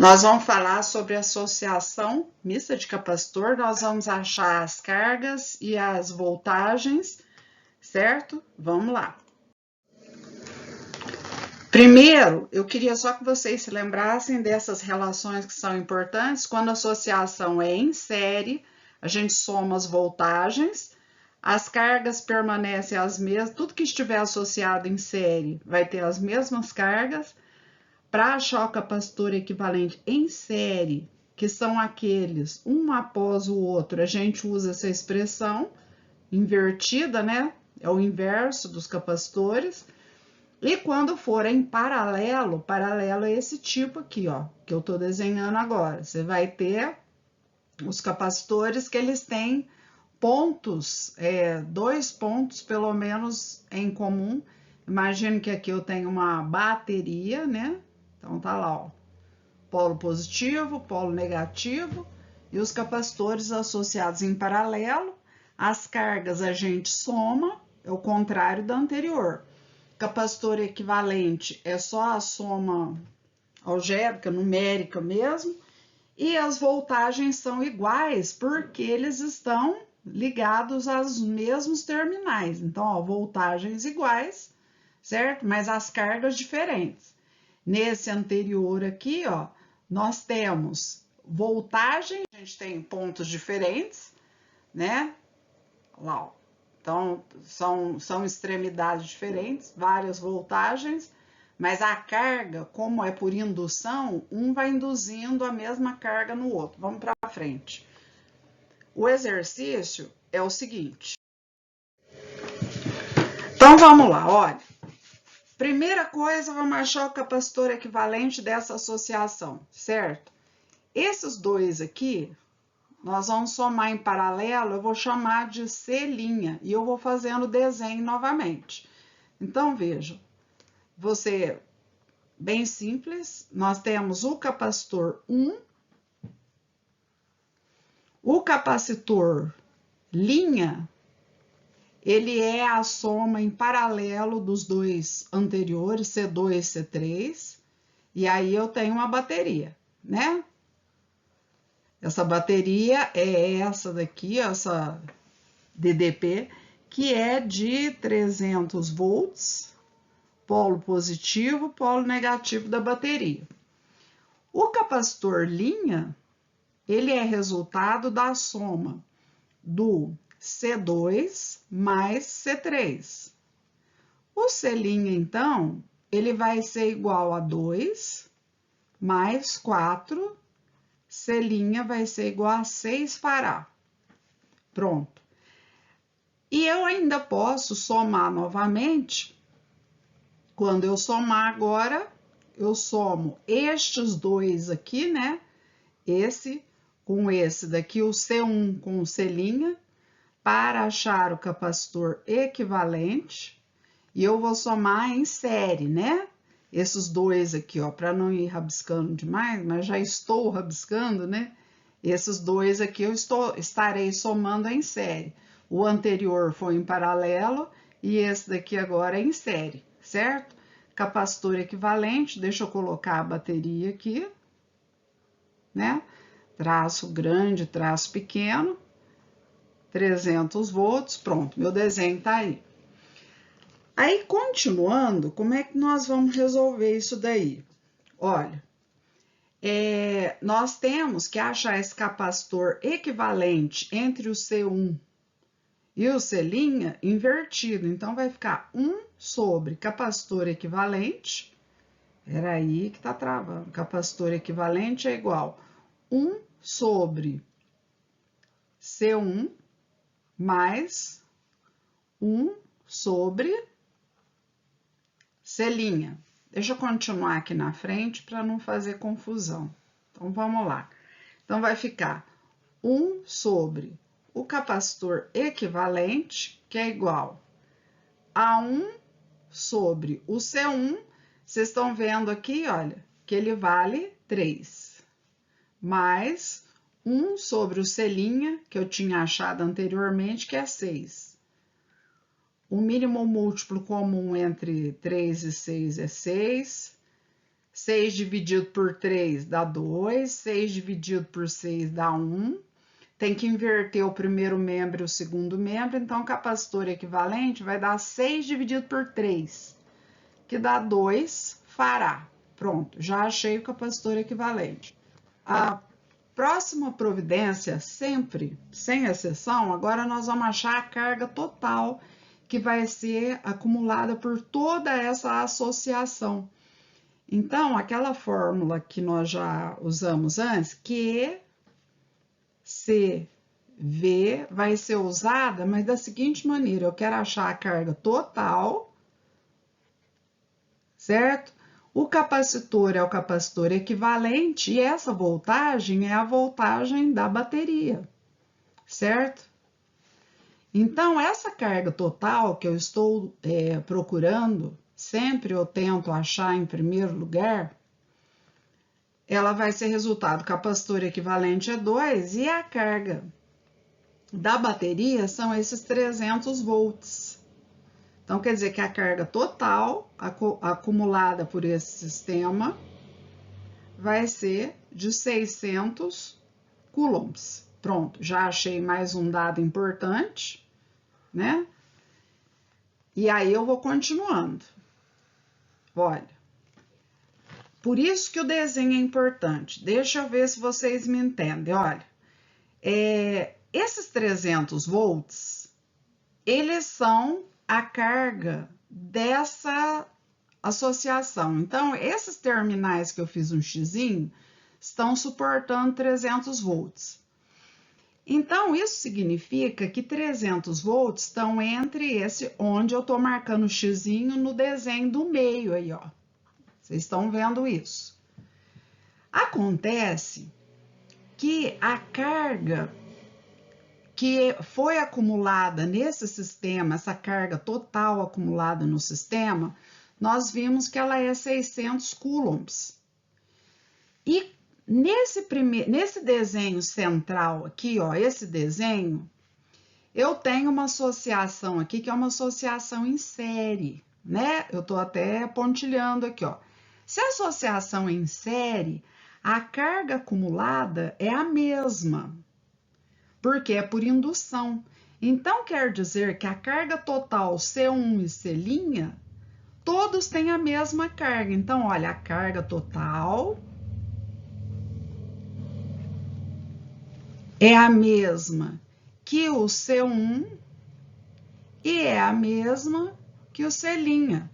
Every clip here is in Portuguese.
Nós vamos falar sobre associação mista de capacitor, nós vamos achar as cargas e as voltagens, certo? Vamos lá. Primeiro, eu queria só que vocês se lembrassem dessas relações que são importantes. Quando a associação é em série, a gente soma as voltagens, as cargas permanecem as mesmas, tudo que estiver associado em série vai ter as mesmas cargas. Para achar o capacitor equivalente em série, que são aqueles um após o outro, a gente usa essa expressão invertida, né? É o inverso dos capacitores. E quando for em paralelo, paralelo é esse tipo aqui, ó, que eu tô desenhando agora. Você vai ter os capacitores que eles têm pontos, dois pontos pelo menos em comum. Imagino que aqui eu tenho uma bateria, né? Então tá lá, ó, polo positivo, polo negativo e os capacitores associados em paralelo. As cargas a gente soma, é o contrário da anterior. Capacitor equivalente é só a soma algébrica, numérica mesmo, e as voltagens são iguais porque eles estão ligados aos mesmos terminais. Então, ó, voltagens iguais, certo? Mas as cargas diferentes. Nesse anterior aqui, ó, nós temos voltagem, a gente tem pontos diferentes, né? Lá, ó. Então, são extremidades diferentes, várias voltagens, mas a carga, como é por indução, um vai induzindo a mesma carga no outro. Vamos para frente. O exercício é o seguinte. Então, vamos lá, olha. Primeira coisa, vamos achar o capacitor equivalente dessa associação, certo? Esses dois aqui, nós vamos somar em paralelo, eu vou chamar de C' e eu vou fazendo o desenho novamente. Então, veja, você, bem simples, nós temos o capacitor 1, o capacitor linha, ele é a soma em paralelo dos dois anteriores, C2 e C3, e aí eu tenho uma bateria, né? Essa bateria é essa daqui, essa DDP, que é de 300 volts, polo positivo, polo negativo da bateria. O capacitor linha, ele é resultado da soma do C2 mais C3. O C', então, ele vai ser igual a 2 mais 4, C' vai ser igual a 6 fará. Pronto. E eu ainda posso somar novamente. Quando eu somar agora, eu somo estes dois aqui, né? Esse com esse daqui, o C1 com o C', para achar o capacitor equivalente. E eu vou somar em série, né? Esses dois aqui, ó, para não ir rabiscando demais, mas já estou rabiscando, né? Esses dois aqui eu estarei somando em série. O anterior foi em paralelo e esse daqui agora é em série, certo? Capacitor equivalente, deixa eu colocar a bateria aqui, né? Traço grande, traço pequeno, 300 volts, pronto, meu desenho tá aí. Aí, continuando, como é que nós vamos resolver isso daí? Olha, nós temos que achar esse capacitor equivalente entre o C1 e o C' invertido. Então, vai ficar 1 sobre capacitor equivalente. Era aí que tá travando. Capacitor equivalente é igual 1 sobre C1 mais 1 sobre C'. Deixa eu continuar aqui na frente para não fazer confusão. Então, vamos lá. Então, vai ficar 1 sobre o capacitor equivalente, que é igual a 1 sobre o C1. Vocês estão vendo aqui, olha, que ele vale 3. Mais 1 sobre o C', que eu tinha achado anteriormente, que é 6. O mínimo múltiplo comum entre 3 e 6 é 6. 6 dividido por 3 dá 2, 6 dividido por 6 dá 1. Tem que inverter o primeiro membro e o segundo membro, então o capacitor equivalente vai dar 6 dividido por 3, que dá 2 fará. Pronto, já achei o capacitor equivalente. A próxima providência, sempre, sem exceção, agora nós vamos achar a carga total que vai ser acumulada por toda essa associação. Então, aquela fórmula que nós já usamos antes, Q, C, V, vai ser usada, mas da seguinte maneira, eu quero achar a carga total, certo? O capacitor é o capacitor equivalente e essa voltagem é a voltagem da bateria, certo? Então, essa carga total que eu estou procurando, sempre eu tento achar em primeiro lugar, ela vai ser resultado, o capacitor equivalente é 2 e a carga da bateria são esses 300 volts. Então, quer dizer que a carga total acumulada por esse sistema vai ser de 600 coulombs. Pronto, já achei mais um dado importante, né? E aí eu vou continuando. Olha, por isso que o desenho é importante. Deixa eu ver se vocês me entendem. Olha, esses 300 volts, eles são a carga dessa associação. Então, esses terminais que eu fiz um xizinho estão suportando 300 volts. Então, isso significa que 300 volts estão entre esse, onde eu estou marcando o xizinho no desenho do meio aí, ó. Vocês estão vendo isso. Acontece que a carga que foi acumulada nesse sistema, essa carga total acumulada no sistema, nós vimos que ela é 600 coulombs. E nesse desenho central aqui, ó, esse desenho, eu tenho uma associação aqui que é uma associação em série, né? Eu tô até pontilhando aqui, ó. Se a associação é em série, a carga acumulada é a mesma, porque é por indução. Então, quer dizer que a carga total C1 e C', todos têm a mesma carga. Então, olha, a carga total é a mesma que o C1 e é a mesma que o C'.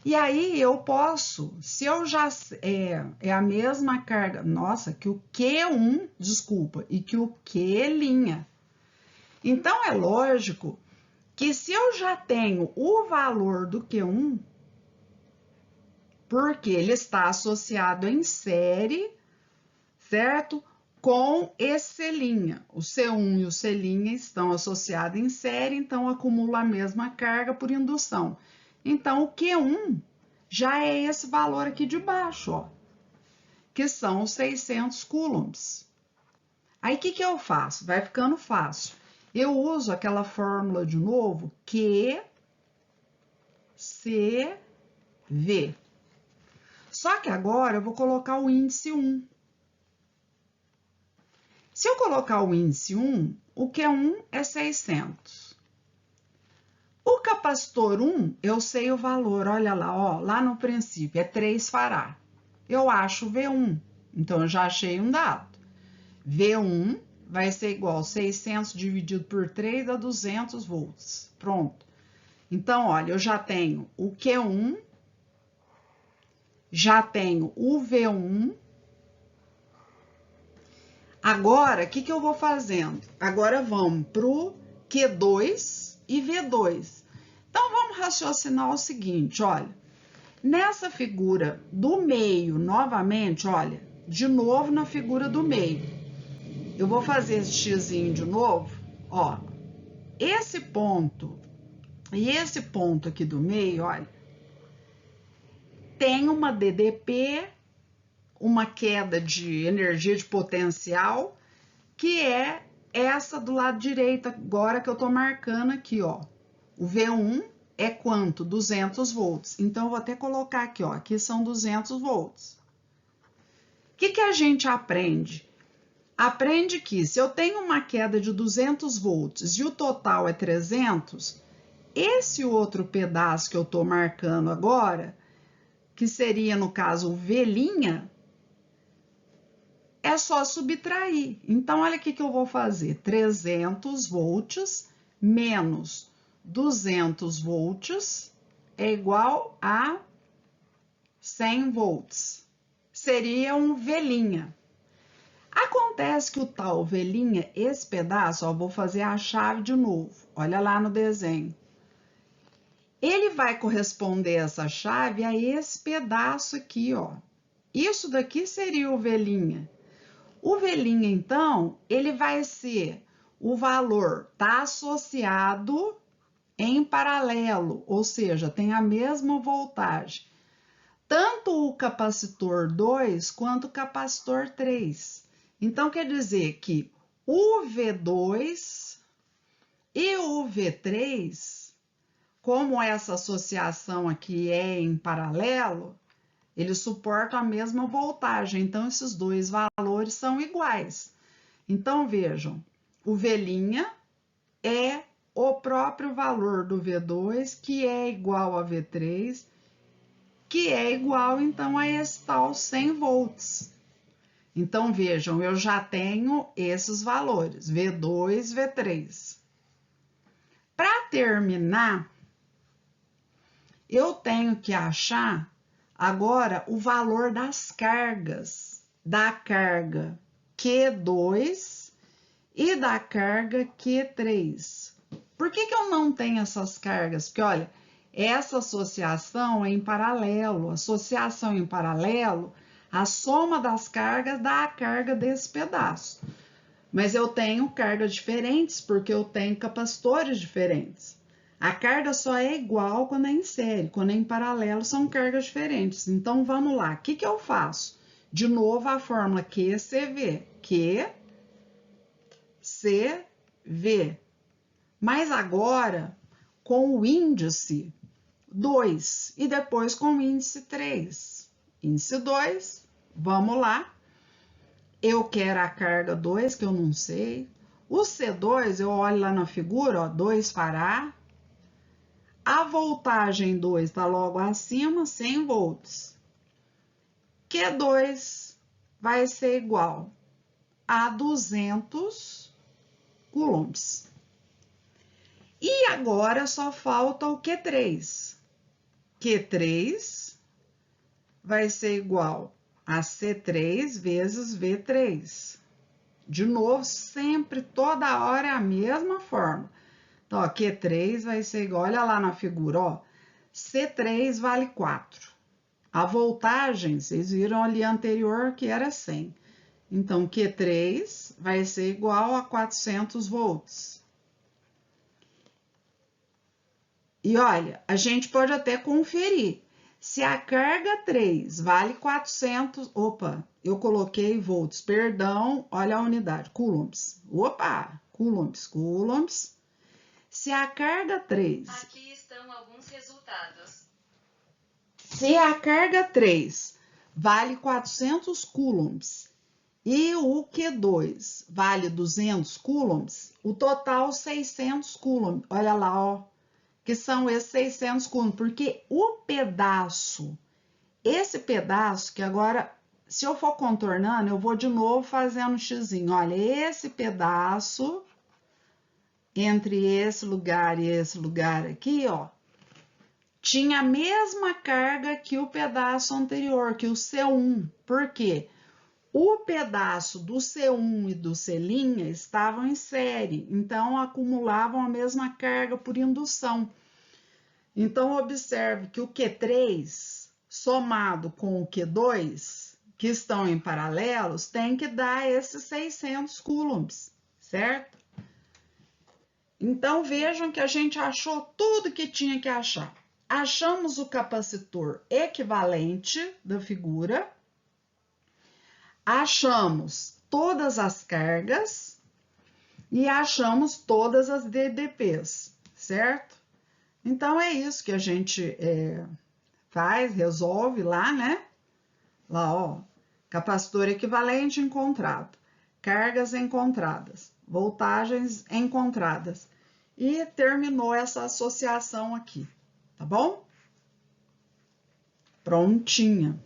E aí eu posso, se eu já é a mesma carga, nossa, que o Q1, desculpa, e que o Q'. Então é lógico que se eu já tenho o valor do Q1, porque ele está associado em série, certo? Com esse C'. O C1 e o C' estão associados em série, então acumula a mesma carga por indução. Então, o Q1 já é esse valor aqui de baixo, ó, que são os 600 coulombs. Aí, o que eu faço? Vai ficando fácil. Eu uso aquela fórmula de novo, Q, C, V. Só que agora eu vou colocar o índice 1. Se eu colocar o índice 1, o Q1 é 600. O capacitor 1, eu sei o valor, olha lá, ó, lá no princípio, é 3 fará. Eu acho o V1, então eu já achei um dado. V1 vai ser igual a 600 dividido por 3 dá 200 volts. Pronto. Então, olha, eu já tenho o Q1, já tenho o V1. Agora, o que eu vou fazendo? Agora vamos para o Q2 e V2. Então, vamos raciocinar o seguinte, olha. Nessa figura do meio, novamente, olha, de novo na figura do meio. Eu vou fazer esse xizinho de novo, ó. Esse ponto e esse ponto aqui do meio, olha, tem uma DDP, uma queda de energia de potencial, que é essa do lado direito, agora que eu tô marcando aqui, ó. O V1 é quanto? 200 volts. Então, eu vou até colocar aqui, ó, aqui são 200 volts. O que a gente aprende? Aprende que se eu tenho uma queda de 200 volts e o total é 300, esse outro pedaço que eu estou marcando agora, que seria, no caso, o V', é só subtrair. Então, olha o que eu vou fazer. 300 volts menos 200 volts é igual a 100 volts. Seria um V'. Acontece que o tal V', esse pedaço, ó, vou fazer a chave de novo. Olha lá no desenho. Ele vai corresponder essa chave a esse pedaço aqui, ó. Isso daqui seria o V'. O V', então, ele vai ser o valor, tá associado em paralelo, ou seja, tem a mesma voltagem. Tanto o capacitor 2 quanto o capacitor 3. Então, quer dizer que o V2 e o V3, como essa associação aqui é em paralelo, eles suportam a mesma voltagem. Então, esses dois valores são iguais. Então, vejam, o V' é o próprio valor do V2, que é igual a V3, que é igual, então, a esse tal 100 volts. Então, vejam, eu já tenho esses valores, V2, V3. Para terminar, eu tenho que achar agora o valor das cargas, da carga Q2 e da carga Q3. Por que eu não tenho essas cargas? Porque, olha, essa associação é em paralelo. Associação em paralelo, a soma das cargas dá a carga desse pedaço. Mas eu tenho cargas diferentes porque eu tenho capacitores diferentes. A carga só é igual quando é em série, quando é em paralelo são cargas diferentes. Então, vamos lá. O que eu faço? De novo, a fórmula QCV. QCV. Mas agora, com o índice 2 e depois com o índice 3. Índice 2, vamos lá. Eu quero a carga 2, que eu não sei. O C2, eu olho lá na figura, ó, 2 fará. A voltagem 2 está logo acima, 100 volts. Q2 vai ser igual a 200 coulombs. E agora só falta o Q3. Q3 vai ser igual a C3 vezes V3. De novo, sempre, toda hora é a mesma forma. Então, ó, Q3 vai ser igual, olha lá na figura, ó, C3 vale 4. A voltagem, vocês viram ali anterior que era 100. Então, Q3 vai ser igual a 400 volts. E olha, a gente pode até conferir. Se a carga 3 vale 400, opa, eu coloquei volts, perdão, olha a unidade, coulombs. Opa, coulombs. Se a carga 3... Aqui estão alguns resultados. Se a carga 3 vale 400 coulombs e o Q2 vale 200 coulombs, o total 600 coulombs. Olha lá, ó, que são esses 600 coulombs, porque o pedaço, esse pedaço que agora, se eu for contornando, eu vou de novo fazendo um xizinho. Olha, esse pedaço entre esse lugar e esse lugar aqui, ó, tinha a mesma carga que o pedaço anterior, que o C1. Por quê? O pedaço do C1 e do C' estavam em série, então acumulavam a mesma carga por indução. Então, observe que o Q3, somado com o Q2, que estão em paralelos, tem que dar esses 600 coulombs, certo? Então, vejam que a gente achou tudo que tinha que achar. Achamos o capacitor equivalente da figura, achamos todas as cargas e achamos todas as DDPs, certo? Então, é isso que a gente faz, resolve lá, né? Lá, ó, capacitor equivalente encontrado, cargas encontradas, voltagens encontradas. E terminou essa associação aqui, tá bom? Prontinha.